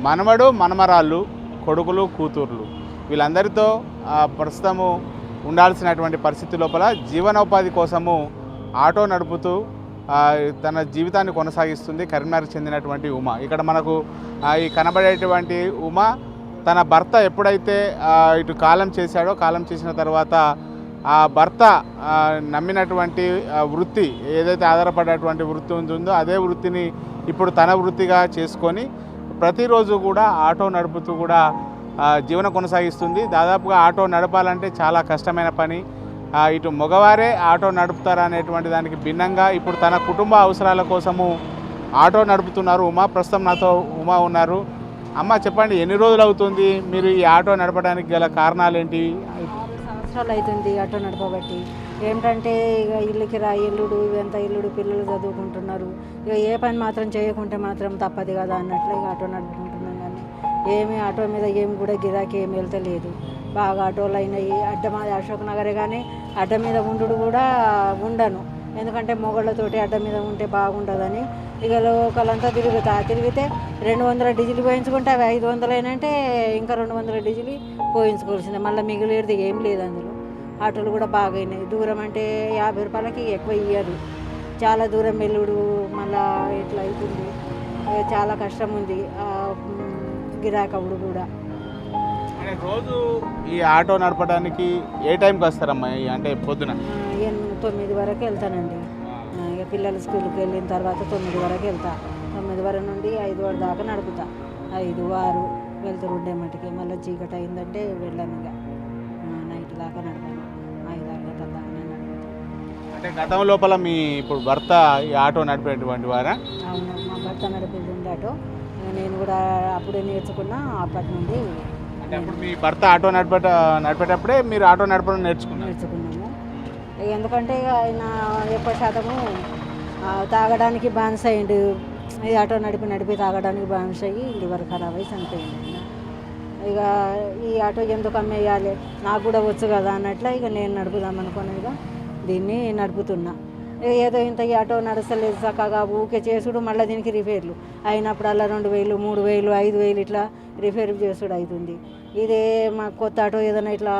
మనవడు మనమరాళ్ళు, కొడుకులు కూతుర్లు వీళ్ళందరితో ప్రస్తుతము ఉండాల్సినటువంటి పరిస్థితి లోపల జీవనోపాధి కోసము ఆటో నడుపుతూ తన జీవితాన్ని కొనసాగిస్తుంది కరీంనగర్కి చెందినటువంటి ఉమ. ఇక్కడ మనకు ఈ కనబడేటువంటి ఉమ తన భర్త ఎప్పుడైతే ఇటు కాలం చేశాడో, కాలం చేసిన తర్వాత ఆ భర్త నమ్మినటువంటి వృత్తి ఏదైతే ఆధారపడేటువంటి వృత్తి ఉంటుందో అదే వృత్తిని ఇప్పుడు తన వృత్తిగా చేసుకొని ప్రతిరోజు కూడా ఆటో నడుపుతూ కూడా జీవనం కొనసాగిస్తుంది. దాదాపుగా ఆటో నడపాలంటే చాలా కష్టమైన పని. ఇటు మగవారే ఆటో నడుపుతారనేటువంటి దానికి భిన్నంగా ఇప్పుడు తన కుటుంబ అవసరాల కోసము ఆటో నడుపుతున్నారు ఉమ. ప్రస్తుతం నాతో ఉమ ఉన్నారు. అమ్మ చెప్పండి, ఎన్ని రోజులు అవుతుంది మీరు ఈ ఆటో నడపడానికి గల కారణాలు ఏంటి? 6 సంవత్సరాలు అవుతుంది ఆటో నడపబట్టి. ఏంటంటే ఇక ఇల్లుకి రా ఇల్లుడు ఇవంత ఇల్లుడు పిల్లలు చదువుకుంటున్నారు, ఇక ఏ పని మాత్రం చేయకుంటే మాత్రం తప్పదు కదా అన్నట్లు ఇక ఆటో నడుపుకుంటున్నాం. కానీ ఏమి ఆటో మీద ఏమి కూడా గిరాకీ ఏమి వెళ్తలేదు. బాగా ఆటోలు అయినాయి. మాది అశోక్ నగరే కానీ అడ్డ మీద ఉండు కూడా ఉండను, ఎందుకంటే మొగళ్ళతోటి అడ్డ మీద ఉంటే బాగుండదని ఇక లోకలంతా తిరిగితే 200 డీజిల్ పోయించుకుంటే అవి 500 అయినంటే ఇంకా 200 డీజిల్ పోయించుకోవాల్సిందే. మళ్ళీ మిగిలేది ఏం లేదు అందులో. ఆటోలు కూడా బాగా అయినాయి. దూరం అంటే 50 రూపాయలకి ఎక్కువ ఇయ్యరు. చాలా దూరం వెల్లుడు మళ్ళా ఇట్లా అవుతుంది. చాలా కష్టం ఉంది గిరాకవుడు కూడా. రోజు ఈ ఆటో నడపడానికి ఏ టైంకి వస్తారమ్మా? అంటే పొద్దున 9 వరకు వెళ్తానండి. ఇక పిల్లలు స్కూల్కి వెళ్ళిన తర్వాత 9 వరకు వెళ్తా. 9 వరకు నుండి 5 వరకు దాకా నడుపుతా. 5, 6 వెళ్తారు ఉండే మటుకి. మళ్ళీ చీకటి అయిందంటే వెళ్ళాను. ఇక నైట్ దాకా నడపాను. 5, 6 గంటల దాకా నడుపుతాను. అంటే గతం లోపల మీ ఇప్పుడు భర్త ఈ ఆటో నడిపేటువంటి వారా? అవును, మా భర్త నడిపేది ఆటో. నేను కూడా అప్పుడే నేర్చుకున్నా. అప్పటి నుండి అంటే అప్పుడు మీ భర్త ఆటో నడిపేటప్పుడే మీరు ఆటో నడపడం నేర్చుకున్నాము. ఎందుకంటే ఆయన ఎక్కువ శాతము తాగడానికి బానిస అయ్యిండు. ఈ ఆటో నడిపి తాగడానికి బానిస అయ్యి లివర్ ఖరాబ్ అయ్యి చనిపోయింది ఆయన. ఇక ఈ ఆటో ఎందుకు అమ్మేయాలి, నాకు కూడా వచ్చు కదా అన్నట్లు ఇక నేను నడుపుదాం అనుకుని ఇక దీన్ని నడుపుతున్నా. ఏదో ఇంత ఈ ఆటో నడచలేదు చక్కగా ఊకే చేసుడు, మళ్ళీ దీనికి రిపేర్లు అయినప్పుడు అలా 2000, 3000, 5000 ఇట్లా రిపేర్ చేసుడు అవుతుంది. ఇదే మా కొత్త ఆటో ఏదైనా ఇట్లా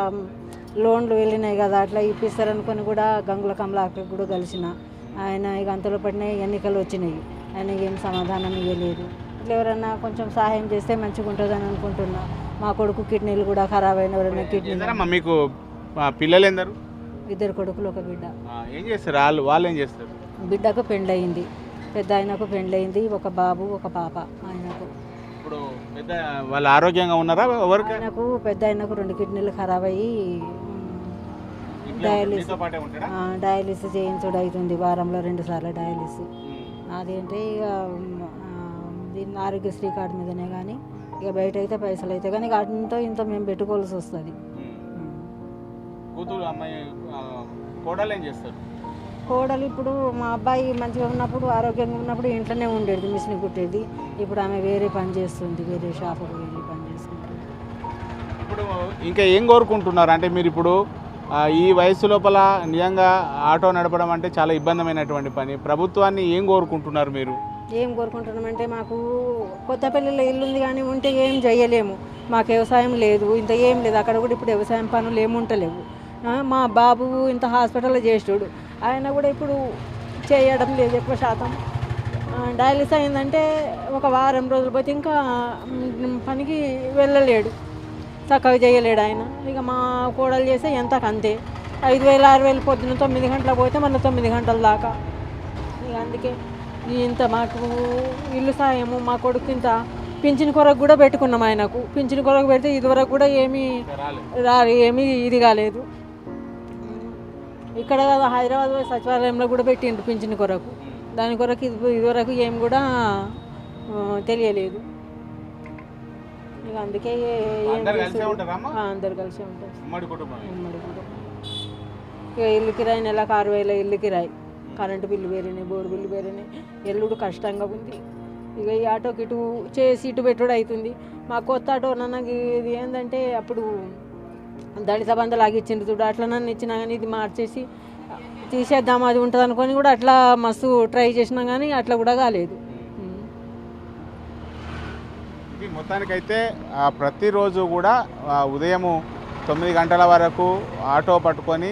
లోన్లు వెళ్ళినాయి కదా అట్లా ఇప్పిస్తారనుకొని కూడా గంగుల కమలాకి కూడా కలిసిన ఆయన. ఇక అంతలో పడిన ఎన్నికలు వచ్చినాయి, ఆయన ఏం సమాధానం ఇవ్వలేదు. ఇట్లా ఎవరన్నా కొంచెం సహాయం చేస్తే మంచిగా ఉంటుందని అనుకుంటున్నా. మా కొడుకు కిడ్నీలు కూడా ఖరాబ్ అయిన ఎవరైనా కిడ్నీ. మీకు పిల్లలు ఎందరు? 2 కొడుకులు 1 బిడ్డ. ఏం చేస్తారు వాళ్ళు ఏం చేస్తారు? బిడ్డకు పెండ్లయింది, పెద్ద ఆయనకు పెండ్లయింది. 1 బాబు 1 పాప ఆయనకు. ఇప్పుడు పెద్ద వాళ్ళు ఆరోగ్యంగా ఉన్నారా? ఆయనకు పెద్ద ఆయనకు 2 కిడ్నీలు ఖరాబ్ అయ్యి డయాలిసిస్ చేయించుడు అవుతుంది. వారంలో 2 సార్లు డయాలిసిస్. అదేంటే ఇక దీన్ని ఆరోగ్యశ్రీ కార్డు మీదనే కానీ ఇక బయట అయితే పైసలు అయితే కానీ అంతో ఇంత మేము పెట్టుకోవాల్సి వస్తుంది. కోడలు ఇప్పుడు మా అబ్బాయి మంచిగా ఉన్నప్పుడు ఆరోగ్యంగా ఉన్నప్పుడు ఇంట్లోనే ఉండేది, మిషన్ కుట్టేది. ఇప్పుడు ఆమె వేరే పని చేస్తుంది, వేరే షాపుకు వెళ్ళి పని చేసుకుంటుంది. ఇప్పుడు ఇంకా ఏం కోరుకుంటున్నారు అంటే మీరు ఇప్పుడు ఈ వయసు లోపల నిజంగా ఆటో నడపడం అంటే చాలా ఇబ్బందిమైనటువంటి పని. ప్రభుత్వాన్ని ఏం కోరుకుంటున్నారు మీరు? ఏం కోరుకుంటున్నామంటే మాకు కొత్తపల్లిలో ఇల్లు ఉంది కానీ ఉంటే ఏం చేయలేము. మాకు వ్యవసాయం లేదు, ఇంత ఏం లేదు. అక్కడ కూడా ఇప్పుడు వ్యవసాయం పనులు ఏముంటలేవు. మా బాబు ఇంత హాస్పిటల్లో చేసాడు, ఆయన కూడా ఇప్పుడు చేయడం లేదు ఎక్కువ శాతం. డయాలిసిస్ అయిందంటే 1 వారం రోజులు పోతే ఇంకా పనికి వెళ్ళలేడు, చక్కగా చేయలేడు ఆయన. ఇక మా కోడలు చేస్తే ఎంతకంతే 5000, 6000 పొద్దున్న 9 గంటలకు పోతే మళ్ళీ 9 గంటల దాకా. ఇక అందుకే ఇంత మాకు ఇల్లు సాయము. మా కొడుకు ఇంత పింఛన్ కొరకు కూడా పెట్టుకున్నాం. ఆయనకు పింఛన్ కొరకు పెడితే ఇదివరకు కూడా ఏమీ ఇది కాలేదు. ఇక్కడ హైదరాబాద్ సచివాలయంలో కూడా పెట్టిండ్రు పింఛన్ కొరకు. దాని కొరకు ఇదివరకు ఏం కూడా తెలియలేదు. ఇక అందుకే అందరు కలిసే ఉంటారు. ఉమ్మడి కుటుంబం. ఇక ఇల్లు కిరాయి నెలకు 6000 ఇల్లు కిరాయి, కరెంటు బిల్లు వేరేనే, బోర్డు బిల్లు వేరేనే. ఎల్లుడు కష్టంగా ఉంది. ఇక ఈ ఆటోకి ఇటు చేసి ఇటు పెట్టుడు అవుతుంది. మా కొత్త ఆటో నాకు ఇది ఏంటంటే అప్పుడు దళిత బంధువులు ఆగిచ్చింది చూడు, అట్లా నన్ను ఇచ్చినా కానీ ఇది మార్చేసి తీసేద్దాం అది ఉంటుంది అనుకొని కూడా అట్లా మస్తు ట్రై చేసినా కానీ అట్లా కూడా కాలేదు. మొత్తానికైతే ప్రతిరోజు కూడా ఉదయము 9 గంటల వరకు ఆటో పట్టుకొని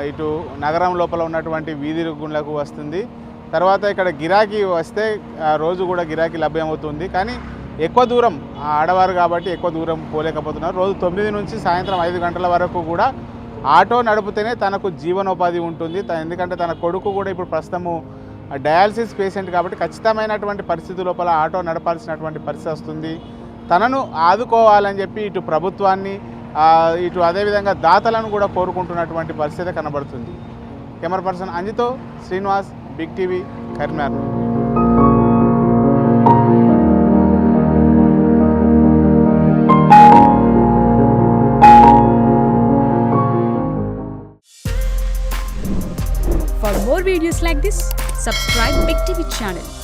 ఇటు నగరం లోపల ఉన్నటువంటి వీధి గుండ్లకు వస్తుంది. తర్వాత ఇక్కడ గిరాకీ వస్తే రోజు కూడా గిరాకీ లభ్యమవుతుంది. కానీ ఎక్కువ దూరం ఆడవారు కాబట్టి ఎక్కువ దూరం పోలేకపోతున్నారు. రోజు 9 నుంచి సాయంత్రం 5 గంటల వరకు కూడా ఆటో నడిపితేనే తనకు జీవనోపాధి ఉంటుంది. ఎందుకంటే తన కొడుకు కూడా ఇప్పుడు ప్రస్తుతము డయాలసిస్ పేషెంట్ కాబట్టి ఖచ్చితమైనటువంటి పరిస్థితి లోపల ఆటో నడపాల్సినటువంటి పరిస్థితి వస్తుంది. తనను ఆదుకోవాలని చెప్పి ఇటు ప్రభుత్వాన్ని ఇటు అదేవిధంగా దాతలను కూడా కోరుకుంటున్నటువంటి పరిస్థితి కనబడుతుంది. కెమెరా పర్సన్ అంజితో Srinivas, big TV, Karimnagar. For more videos like this, subscribe Big TV channel.